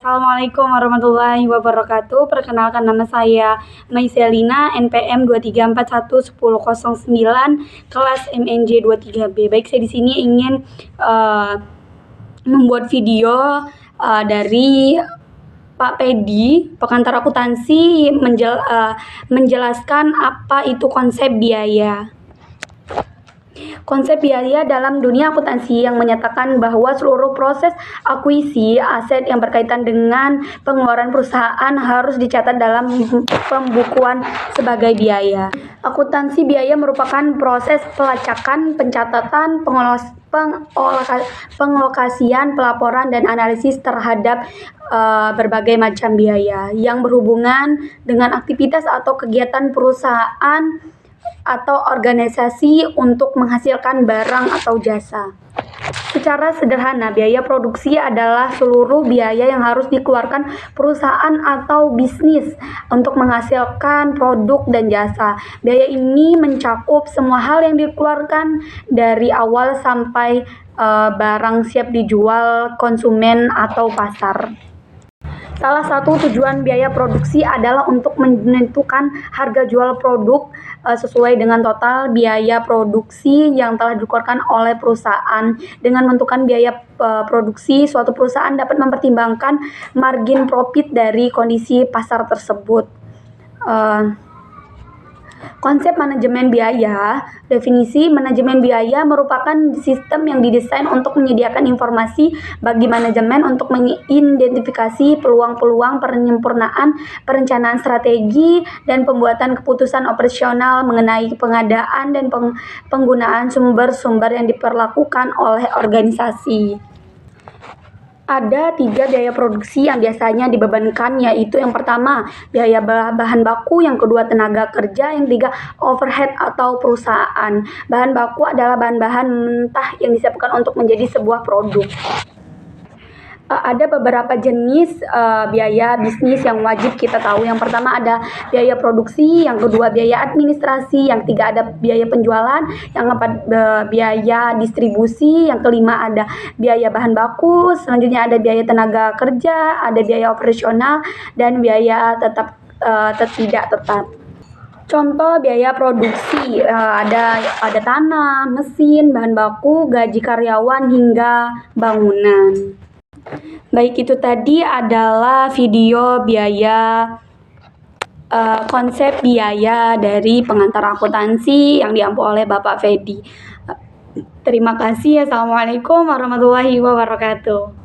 Assalamualaikum warahmatullahi wabarakatuh. Perkenalkan, nama saya Maiselina, NPM 23411009, kelas MNJ 23B. Baik, saya di sini ingin membuat video dari Pak Pedi, pengantar akuntansi, menjelaskan apa itu konsep biaya. Konsep biaya dalam dunia akuntansi yang menyatakan bahwa seluruh proses akuisisi aset yang berkaitan dengan pengeluaran perusahaan harus dicatat dalam pembukuan sebagai biaya. Akuntansi biaya merupakan proses pelacakan, pencatatan, penglokasian, pelaporan, dan analisis terhadap berbagai macam biaya yang berhubungan dengan aktivitas atau kegiatan perusahaan atau organisasi untuk menghasilkan barang atau jasa. Secara sederhana, biaya produksi adalah seluruh biaya yang harus dikeluarkan perusahaan atau bisnis untuk menghasilkan produk dan jasa. Biaya ini mencakup semua hal yang dikeluarkan dari awal sampai barang siap dijual konsumen atau pasar. Salah satu tujuan biaya produksi adalah untuk menentukan harga jual produk sesuai dengan total biaya produksi yang telah dikeluarkan oleh perusahaan. Dengan menentukan biaya produksi, suatu perusahaan dapat mempertimbangkan margin profit dari kondisi pasar tersebut. Konsep manajemen biaya. Definisi manajemen biaya merupakan sistem yang didesain untuk menyediakan informasi bagi manajemen untuk mengidentifikasi peluang-peluang penyempurnaan perencanaan strategi dan pembuatan keputusan operasional mengenai pengadaan dan penggunaan sumber-sumber yang diperlakukan oleh organisasi. Ada 3 biaya produksi yang biasanya dibebankan, yaitu yang pertama, biaya bahan baku, yang kedua, tenaga kerja, yang ketiga, overhead atau perusahaan. Bahan baku adalah bahan-bahan mentah yang disiapkan untuk menjadi sebuah produk. Ada beberapa jenis biaya bisnis yang wajib kita tahu. Yang pertama ada biaya produksi, yang kedua biaya administrasi, yang ketiga ada biaya penjualan, yang keempat biaya distribusi, yang kelima ada biaya bahan baku, selanjutnya ada biaya tenaga kerja, ada biaya operasional, dan biaya tidak tetap. Contoh biaya produksi ada tanah, mesin, bahan baku, gaji karyawan, hingga bangunan. Baik, itu tadi adalah video biaya konsep biaya dari pengantar akuntansi yang diampu oleh Bapak Fedi. Terima kasih. Assalamualaikum warahmatullahi wabarakatuh.